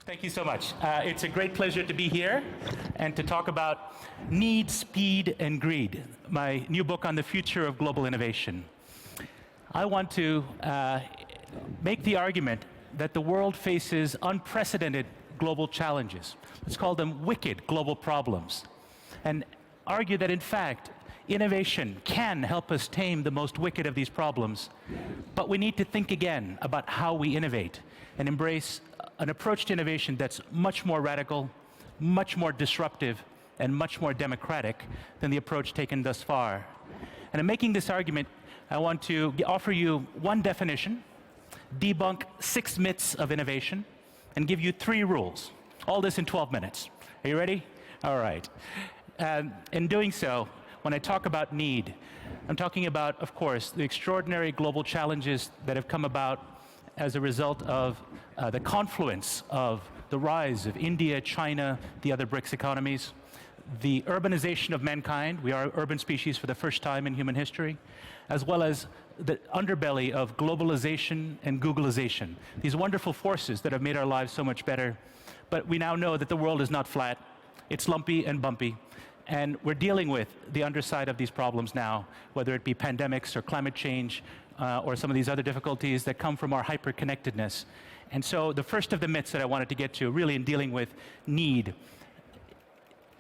Thank you so much. It's a great pleasure to be here and to talk about Need, Speed, and Greed, my new book on the future of global innovation. I want to make the argument that the world faces unprecedented global challenges. Let's call them wicked global problems, and argue that, in fact, innovation can help us tame the most wicked of these problems, but we need to think again about how we innovate and embrace an approach to innovation that's much more radical, much more disruptive, and much more democratic than the approach taken thus far. And in making this argument, I want to offer you one definition, debunk 6 myths of innovation, and give you 3 rules. All this in 12 minutes. Are you ready? All right. In doing so, when I talk about need, I'm talking about, of course, the extraordinary global challenges that have come about as a result of the confluence of the rise of India, China, the other BRICS economies, the urbanization of mankind. We are an urban species for the first time in human history, as well as the underbelly of globalization and Googleization, these wonderful forces that have made our lives so much better. But we now know that the world is not flat. It's lumpy and bumpy. And we're dealing with the underside of these problems now, whether it be pandemics or climate change or some of these other difficulties that come from our hyper-connectedness. And so the first of the myths that I wanted to get to, really in dealing with need,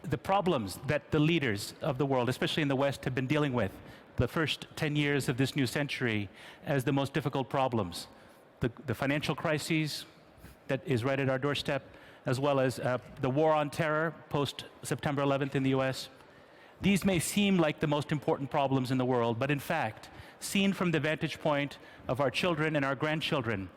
the problems that the leaders of the world, especially in the West, have been dealing with the first 10 years of this new century as the most difficult problems. The financial crises that is right at our doorstep, as well as the war on terror post-September 11th in the US. These may seem like the most important problems in the world, but in fact, seen from the vantage point of our children and our grandchildren,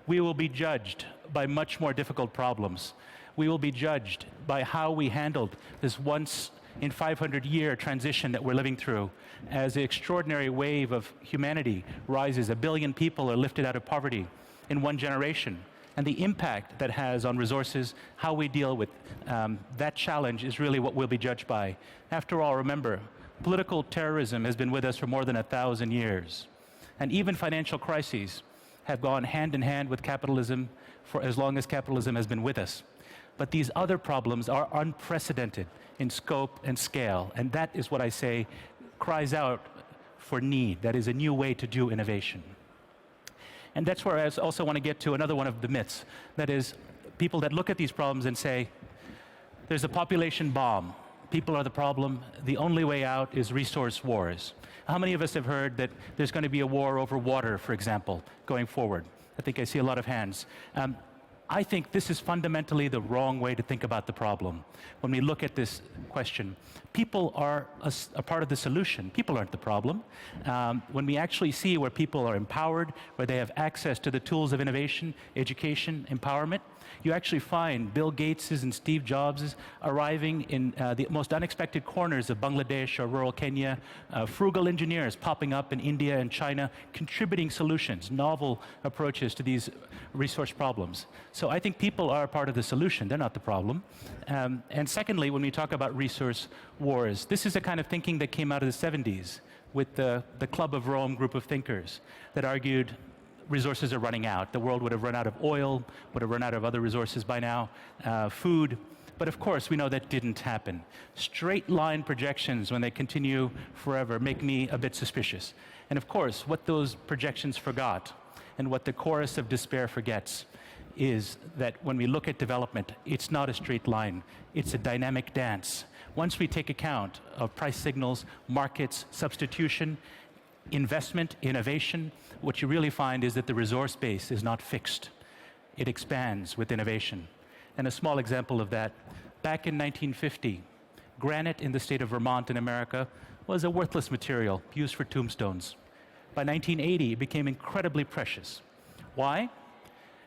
we will be judged by much more difficult problems. We will be judged by how we handled this once in 500-year transition that we're living through as the extraordinary wave of humanity rises. 1 billion people are lifted out of poverty in one generation. And the impact that has on resources, how we deal with that challenge is really what we'll be judged by. After all, remember, political terrorism has been with us for more than 1,000 years. And even financial crises have gone hand in hand with capitalism for as long as capitalism has been with us. But these other problems are unprecedented in scope and scale. And that is what I say cries out for need. That is a new way to do innovation. And that's where I also want to get to another one of the myths. That is, people that look at these problems and say, there's a population bomb. People are the problem. The only way out is resource wars. How many of us have heard that there's going to be a war over water, for example, going forward? I think I see a lot of hands. I think this is fundamentally the wrong way to think about the problem. When we look at this question, people are a part of the solution. People aren't the problem. When we actually see where people are empowered, where they have access to the tools of innovation, education, empowerment, you actually find Bill Gates's and Steve Jobs's arriving in the most unexpected corners of Bangladesh or rural Kenya, frugal engineers popping up in India and China, contributing solutions, novel approaches to these resource problems. So I think people are part of the solution. They're not the problem. And secondly, when we talk about resource wars, this is the kind of thinking that came out of the 70s with the Club of Rome group of thinkers that argued resources are running out. The world would have run out of oil, would have run out of other resources by now, food. But of course, we know that didn't happen. Straight line projections, when they continue forever, make me a bit suspicious. And of course, what those projections forgot, and what the chorus of despair forgets, is that when we look at development, it's not a straight line. It's a dynamic dance. Once we take account of price signals, markets, substitution, investment, innovation, what you really find is that the resource base is not fixed. It expands with innovation. And a small example of that, back in 1950, granite in the state of Vermont in America was a worthless material used for tombstones. By 1980, it became incredibly precious. Why?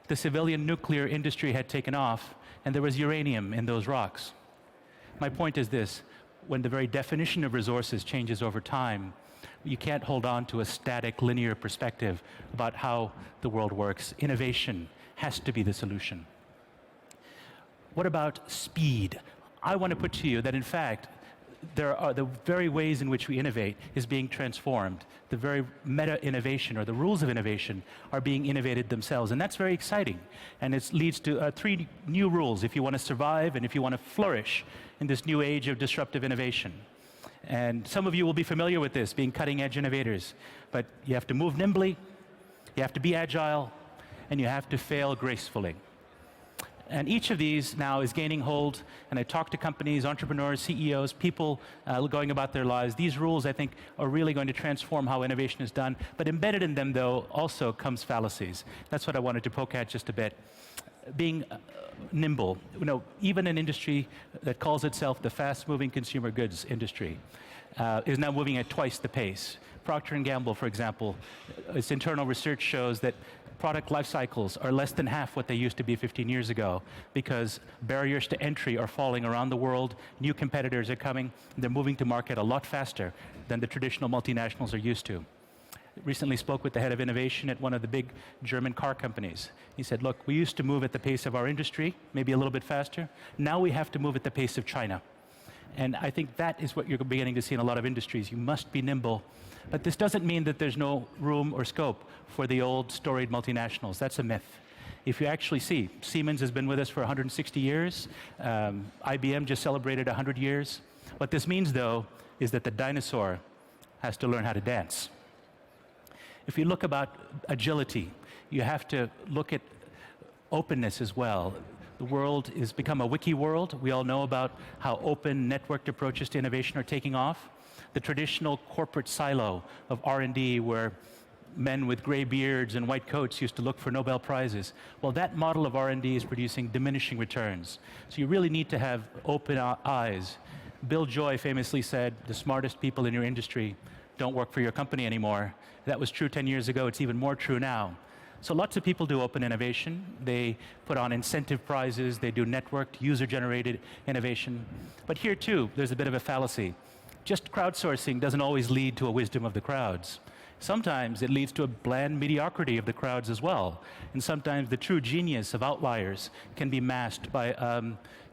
The civilian nuclear industry had taken off, and there was uranium in those rocks. My point is this: when the very definition of resources changes over time, you can't hold on to a static, linear perspective about how the world works. Innovation has to be the solution. What about speed? I want to put to you that, in fact, there are the very ways in which we innovate is being transformed. The very meta-innovation or the rules of innovation are being innovated themselves, and that's very exciting. And it leads to 3 new rules if you want to survive and if you want to flourish in this new age of disruptive innovation. And some of you will be familiar with this, being cutting-edge innovators. But you have to move nimbly, you have to be agile, and you have to fail gracefully. And each of these now is gaining hold, and I talk to companies, entrepreneurs, CEOs, people going about their lives. These rules, I think, are really going to transform how innovation is done. But embedded in them, though, also comes fallacies. That's what I wanted to poke at just a bit. Being nimble. Even an industry that calls itself the fast-moving consumer goods industry is now moving at twice the pace. Procter & Gamble, for example, its internal research shows that product life cycles are less than half what they used to be 15 years ago because barriers to entry are falling around the world, new competitors are coming, and they're moving to market a lot faster than the traditional multinationals are used to. Recently spoke with the head of innovation at one of the big German car companies. He said, look, we used to move at the pace of our industry, maybe a little bit faster. Now we have to move at the pace of China. And I think that is what you're beginning to see in a lot of industries. You must be nimble. But this doesn't mean that there's no room or scope for the old storied multinationals. That's a myth. If you actually see, Siemens has been with us for 160 years. IBM just celebrated 100 years. What this means, though, is that the dinosaur has to learn how to dance. If you look about agility, you have to look at openness as well. The world has become a wiki world. We all know about how open, networked approaches to innovation are taking off. The traditional corporate silo of R&D where men with gray beards and white coats used to look for Nobel Prizes. Well, that model of R&D is producing diminishing returns. So you really need to have open eyes. Bill Joy famously said, the smartest people in your industry don't work for your company anymore. That was true 10 years ago. It's even more true now. So lots of people do open innovation. They put on incentive prizes. They do networked, user-generated innovation. But here, too, there's a bit of a fallacy. Just crowdsourcing doesn't always lead to a wisdom of the crowds. Sometimes it leads to a bland mediocrity of the crowds as well. And sometimes the true genius of outliers can be masked by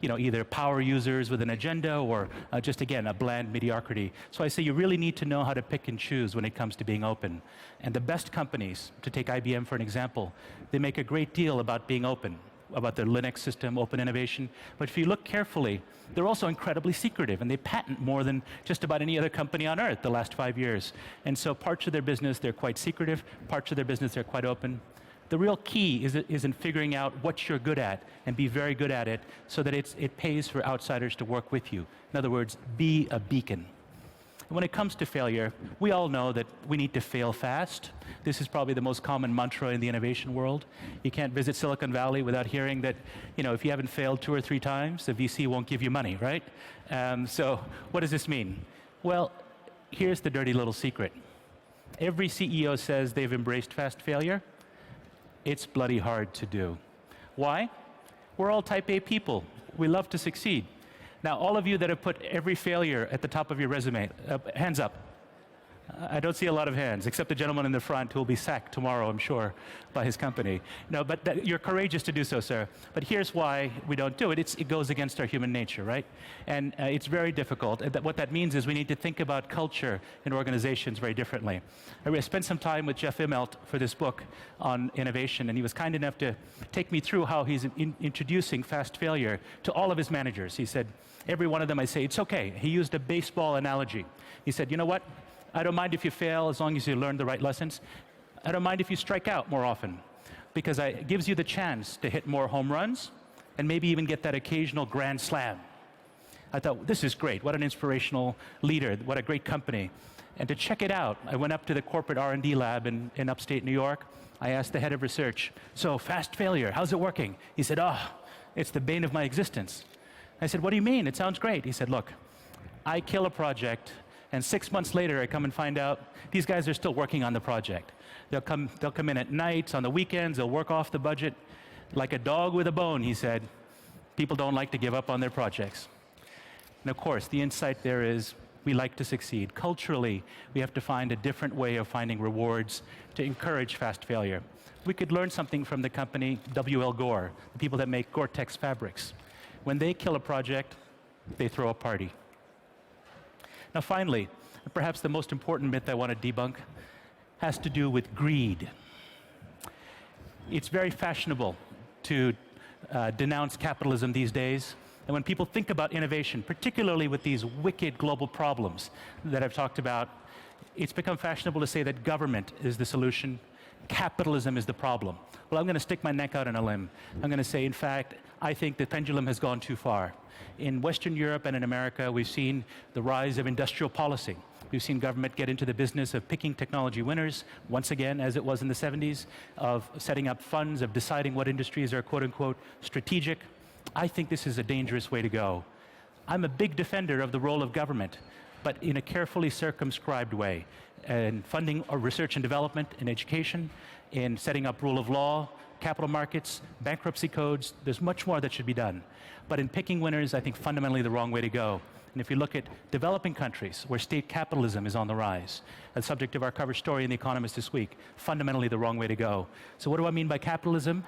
either power users with an agenda or just, again, a bland mediocrity. So I say you really need to know how to pick and choose when it comes to being open. And the best companies, to take IBM for an example, they make a great deal about being open, about their Linux system, open innovation. But if you look carefully, they're also incredibly secretive, and they patent more than just about any other company on earth the last 5 years. And so parts of their business, they're quite secretive. Parts of their business, they're quite open. The real key is in figuring out what you're good at and be very good at it so that it pays for outsiders to work with you. In other words, be a beacon. When it comes to failure, we all know that we need to fail fast. This is probably the most common mantra in the innovation world. You can't visit Silicon Valley without hearing that, if you haven't failed 2 or 3 times, the VC won't give you money, right? So what does this mean? Well, here's the dirty little secret. Every CEO says they've embraced fast failure. It's bloody hard to do. Why? We're all type A people. We love to succeed. Now, all of you that have put every failure at the top of your resume, hands up. I don't see a lot of hands, except the gentleman in the front who will be sacked tomorrow, I'm sure, by his company. No, but you're courageous to do so, sir. But here's why we don't do it. It goes against our human nature, right? And it's very difficult. And what that means is we need to think about culture in organizations very differently. I spent some time with Jeff Immelt for this book on innovation, and he was kind enough to take me through how he's introducing fast failure to all of his managers. He said, every one of them, I say, it's okay. He used a baseball analogy. He said, you know what? I don't mind if you fail as long as you learn the right lessons. I don't mind if you strike out more often because it gives you the chance to hit more home runs and maybe even get that occasional grand slam. I thought, this is great. What an inspirational leader. What a great company. And to check it out, I went up to the corporate R&D lab in upstate New York. I asked the head of research, so fast failure, how's it working? He said, it's the bane of my existence. I said, what do you mean? It sounds great. He said, look, I kill a project, and 6 months later, I come and find out these guys are still working on the project. They'll come in at nights, on the weekends, they'll work off the budget. Like a dog with a bone, he said, people don't like to give up on their projects. And of course, the insight there is we like to succeed. Culturally, we have to find a different way of finding rewards to encourage fast failure. We could learn something from the company W.L. Gore, the people that make Gore-Tex fabrics. When they kill a project, they throw a party. Now finally, perhaps the most important myth I want to debunk has to do with greed. It's very fashionable to denounce capitalism these days. And when people think about innovation, particularly with these wicked global problems that I've talked about, it's become fashionable to say that government is the solution, capitalism is the problem. Well, I'm going to stick my neck out on a limb. I'm going to say, in fact, I think the pendulum has gone too far. In Western Europe and in America, we've seen the rise of industrial policy. We've seen government get into the business of picking technology winners, once again, as it was in the 70s, of setting up funds, of deciding what industries are quote-unquote strategic. I think this is a dangerous way to go. I'm a big defender of the role of government, but in a carefully circumscribed way, and funding research and development in education, in setting up rule of law, capital markets, bankruptcy codes. There's much more that should be done. But in picking winners, I think fundamentally the wrong way to go. And if you look at developing countries where state capitalism is on the rise, the subject of our cover story in The Economist this week, fundamentally the wrong way to go. So what do I mean by capitalism?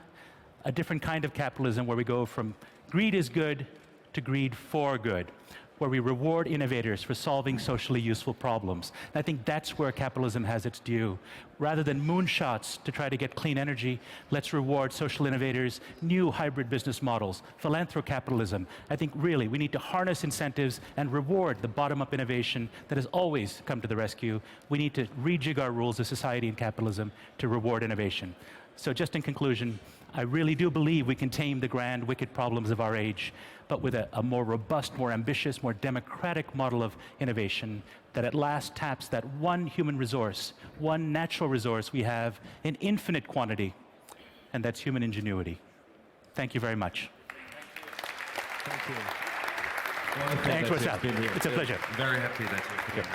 A different kind of capitalism where we go from greed is good to greed for good, where we reward innovators for solving socially useful problems. And I think that's where capitalism has its due. Rather than moonshots to try to get clean energy, let's reward social innovators, new hybrid business models, philanthrocapitalism. I think really we need to harness incentives and reward the bottom-up innovation that has always come to the rescue. We need to rejig our rules of society and capitalism to reward innovation. So just in conclusion, I really do believe we can tame the grand, wicked problems of our age, but with a more robust, more ambitious, more democratic model of innovation that at last taps that one human resource, one natural resource we have in infinite quantity, and that's human ingenuity. Thank you very much. Thank you. Thanks, what's up? It's a pleasure. Very happy that you're here.